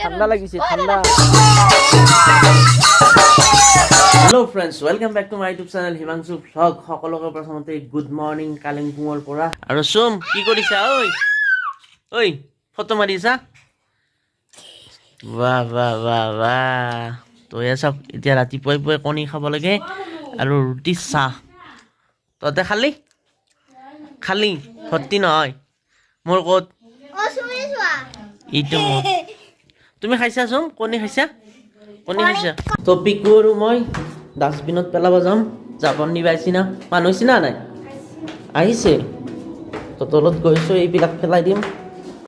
ঠান্ডা লাগিছে ঠান্ডা। Hello' friends, welcome back to my YouTube channel Himanshu vlog. সকলোকে প্ৰথমতে গুড মৰ্ণিং কালিম্পঙৰ পৰা। আৰু চুম কি কৰিছা? ঐ ফটো মাৰিছা? বাহ বাহ বাহ বাহ। তই চাওক, এতিয়া ৰাতিপুৱাই পুৱাই কণী খাব লাগে আৰু ৰুটি চাহ। তহঁতে খালি ভৰ্তি নহয় মোৰ ক'ত এইটো মোৰ। তুমি খাইছা চোন? কণী খাইছা? তো পিকু আৰু মই ডাষ্টবিনত পেলাব যাম। জাবন নিব আহিছি না? মানুহ আহিছি না নাই? আহিছে। তো তলত গৈছোঁ, এইবিলাক পেলাই দিম।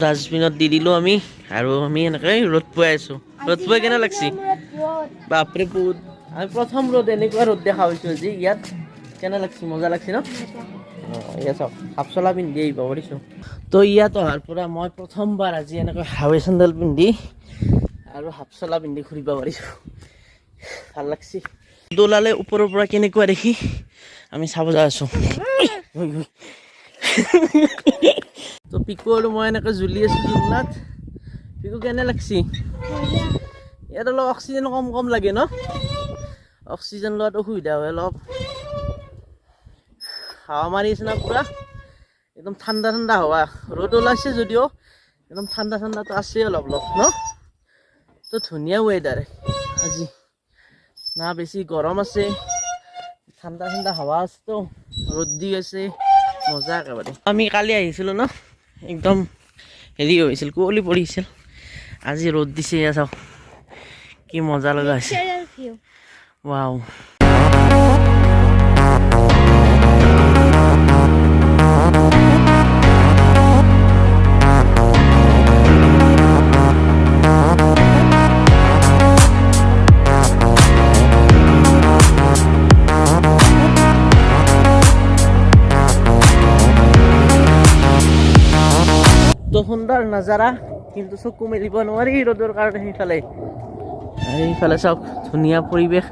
ডাষ্টবিনত দি দিলোঁ আমি। আৰু আমি এনেকৈ ৰ'দ পুৱাই আছোঁ। ৰ'দ পুৱাই কেনে লাগছি? বাপৰে বহুত। আমি প্ৰথম এনেকুৱা ৰ'দ দেখা হৈছোঁ আজি ইয়াত। কেনে লাগছি? মজা লাগছি ন? এয়া চাওক, হাফ চলা পিন্ধি আহিব পাৰিছোঁ। তো ইয়াত অহাৰ পৰা মই প্ৰথমবাৰ আজি এনেকৈ হাৱাই চেণ্ডেল পিন্ধি আৰু হাফ চলা পিন্ধি ঘূৰিব পাৰিছোঁ। ভাল লাগছি। দোলালে ওপৰৰ পৰা কেনেকুৱা দেখি আমি চাব যাই আছোঁ। তো পিকু আৰু মই এনেকৈ জ্বলি আছোঁ জোলনাত। পিকু কেনে লাগছি? ইয়াত অলপ অক্সিজেন কম লাগে ন? অক্সিজেন লোৱাত অসুবিধা হয় অলপ। হাৱা মাৰি আছে না পুৰা, একদম ঠাণ্ডা হাৱা। ৰ'দ ওলাইছে যদিও একদম ঠাণ্ডাটো আছে অলপ ন? তো ধুনীয়া ৱেডাৰ আজি, না বেছি গৰম আছে, ঠাণ্ডা হাৱা আছে, তো ৰ'দ দি আছে, মজা একেবাৰে। আমি কালি আহিছিলোঁ ন, একদম হেৰি হৈছিল, কুঁৱলী পৰিছিল। আজি ৰ'দ দিছে, এয়া চাওক কি মজা লগা হৈছে। ৱাও। তো সুন্দৰ নাজাৰা, কিন্তু চকু মেলিব নোৱাৰি ৰ'দৰ কাৰণে। সেইফালে চাওক, ধুনীয়া পৰিৱেশ।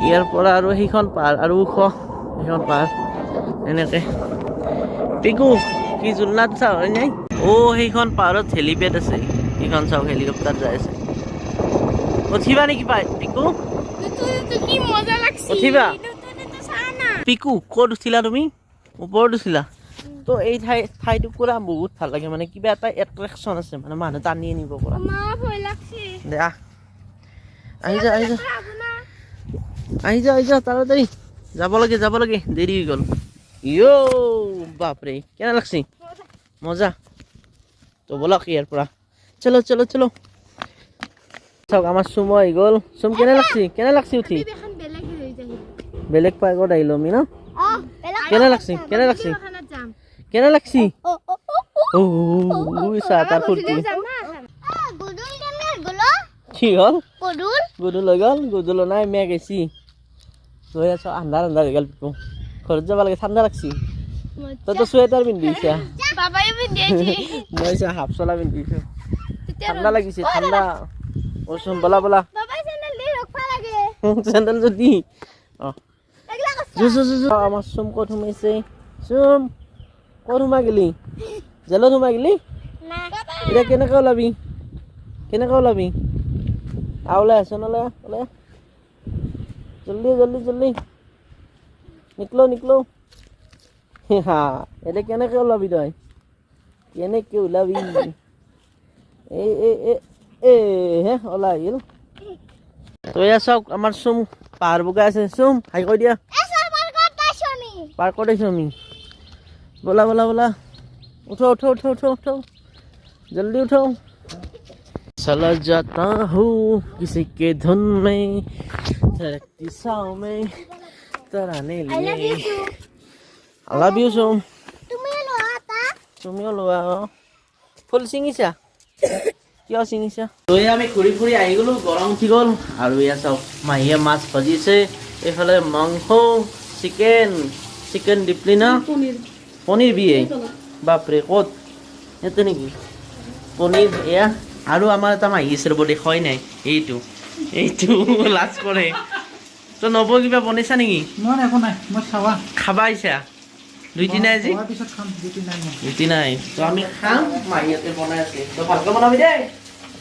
ইয়াৰ পৰা আৰু সেইখন পাহাৰ আৰু ওখ, সেইখন পাহাৰ এনেকে। পিকু কি জোলনাত চাও হয় নাই? সেইখন পাহাৰত হেলিপেড আছে, সেইখন চাওক, হেলিকপ্টাৰ যাই আছে। উঠিবা নেকি পিকু? উঠিবা? পিকু ক'ত উঠিলা তুমি? ওপৰত উঠিলা? তো এই ঠাইটো পুৰা বহুত ভাল লাগে, মানে কিবা এটা এট্ৰেকশ্যন আছে, মানে মানুহ টানি আনিব পৰা। দে আহি যা তাড়াতাড়ি। যাব লাগে, দেৰি হৈ গ'ল। বাপৰে, কেনে লাগছি? মজা। তো বলক ইয়াৰ পৰা চলো। চাওক, আমাৰ চুম আহি গ'ল। চুম কেনে লাগছি উঠি? বেলেগ পাৰ্কত আহিলো আমি ন? কেনে লাগছি? তাৰ ফূৰ্তি কি হ'ল? গুদুল হৈ গ'ল? গুদুল নাই, মেঘ আহিছি। লৈ আছো, আন্ধাৰ হৈ গ'ল। পিকু ঘৰত যাব লাগে, ঠাণ্ডা লাগছি। তইতো চুৱেটাৰ পিন্ধিছা, মই হাফ চলা পিন্ধিছো। ঠাণ্ডা লাগিছে, ঠাণ্ডা। চুম বলা চেণ্ডেল যদি আমাৰ চুম ক'ত সোমাইছে? চুম ক'ত সোমাই গেলি? জেলত সোমাই গেলি? এতিয়া কেনেকৈ ওলাবি? ওলাই আছো নহ'লে, জল্দি নিকলো। এতিয়া কেনেকৈ ওলাবি তই? কেনেকৈ ওলাবি? ওলাই আহিল। তো এয়া চাওক, আমাৰ চুম পাহাৰ বগাই আছে। চুম হাই কৈ দিয়া। পাৰ্কত আহিছো আমি। বলা উঠো, জল্দি উঠো। चला जाता हूँ किसी के धुन में, धड़कती सांव में तराने लिए। I love you so. তুমিও লোৱা। ফুল ছিঙিছা? কিয় ছিঙিছা? লৈ আমি ঘূৰি আহি গ'লো, গৰম উঠি গ'ল। আৰু এয়া চাওক, মাহীয়ে মাছ ভাজিছে, এইফালে মাংস, চিকেন ডিপলি না পনীৰ বিয়ে। বাপৰে, ক'ত ইয়াতে নেকি পনীৰ? এয়া আৰু আমাৰ এটা মাহী আছে, ৰ'ব দেখুৱাই নাই। এইটো লাজ কৰে। তো তো নব কিবা বনাইছা নেকি মই একো নাই মই চাৱা খাবা আহিছা দুইটি নাই আজি খোৱাৰ পিছত খাম দুটি নাই মই দুইটি নাই তো আমি খাম মাহীহঁতে বনাই আছে তো ভালকৈ বনাবি দেই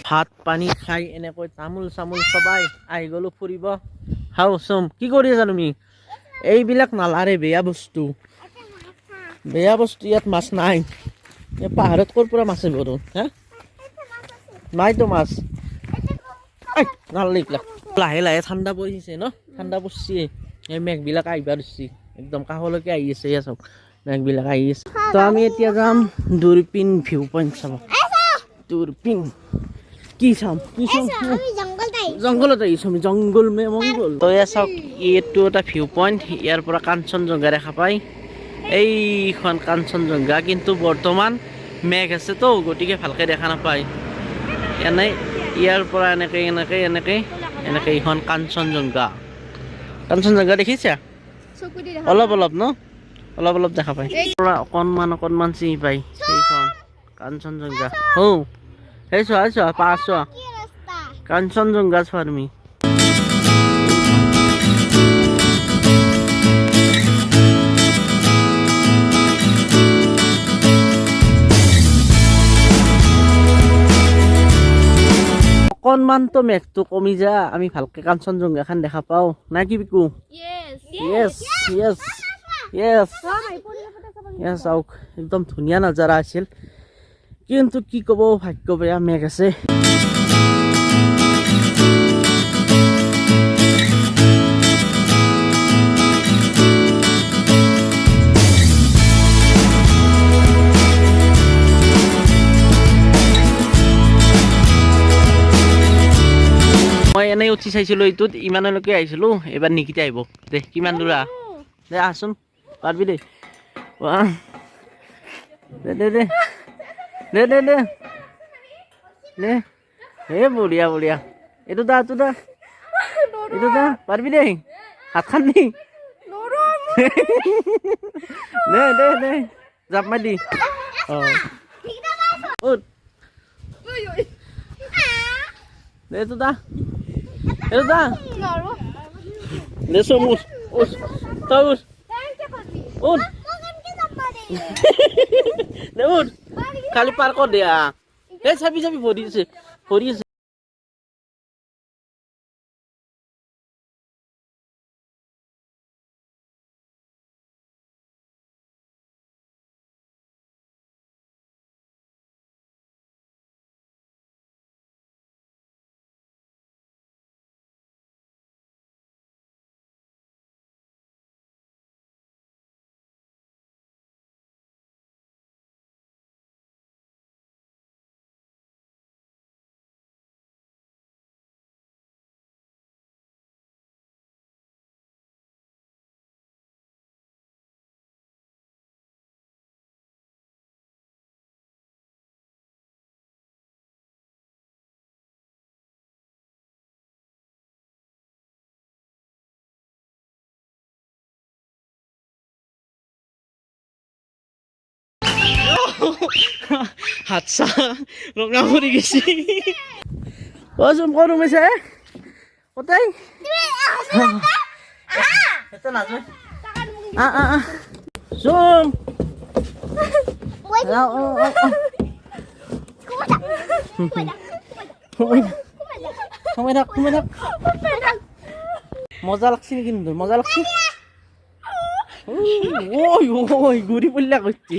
ভাত পানী খাই এনেকৈ তামোল চামোল চবাই আহি গ'লো ফুৰিব হাও চম কি কৰি আছা তুমি এইবিলাক নালাৰে বেয়া বস্তু ইয়াত মাছ নাই এই পাহাৰত ক'ৰ পৰা মাছ আহিব হা নাইতো মাছ নালাগে এইবিলাক লাহে লাহে ঠাণ্ডা পৰিছে ন ঠাণ্ডা পৰিছে এই মেঘবিলাক আহিবা ধৰিছে একদম কাষলৈকে আহি আছে এয়া চাওক মেঘবিলাক আহি আছে তো আমি এতিয়া যাম দূৰপিন ভিউ পইণ্ট চাব দূৰপিন কি চাম জংঘলত আহিছোঁ আমি জংঘল মে মংগল তো এয়া চাওক এইটো এটা ভিউ পইণ্ট ইয়াৰ পৰা কাঞ্চনজংঘা দেখা পায় এইখন কাঞ্চনজংঘা কিন্তু বৰ্তমান মেঘ আছে তো গতিকে ভালকৈ দেখা নাপায় এনে ইয়াৰ পৰা এনেকৈ এইখন কাঞ্চনজংঘা দেখিছা অলপ ন অলপ দেখা পায় পৰা অকণমান চিনি পায় সেইখন কাঞ্চনজংঘা সেই চোৱা পাছ চোৱা কাঞ্চনজংঘা চোৱা তুমি অকণমানতো মেঘটো কমি যা আমি ভালকৈ কাঞ্চনজংঘাখন দেখা পাওঁ না কি বিকু য়েছ চাওক একদম ধুনীয়া নাজাৰা আছিল কিন্তু কি ক'ব ভাগ্য বেয়া মেঘ আছে মই এনেই উঠি চাইছিলোঁ এইটোত ইমানলৈকে আহিছিলোঁ এইবাৰ নিকিতা আহিব দে কিমান দূৰ দে আহচোন পাৰিবি দেই দে বঢ়িয়া এইটো দা পাৰিবি দেই হাত খান নি দে জাপ মাৰি দি এইটো দা দে চমুচ দে খালি পাৰ কৰ দে এই চাবি ভৰি আছে হাত চা ৰঙা পৰি গৈছে চোন ক'ত সোমাইছে কতাই চোন সোমাই থাক মজা লাগছে নেকি মজা লাগছে ঘূৰি পল্লা কৰিছে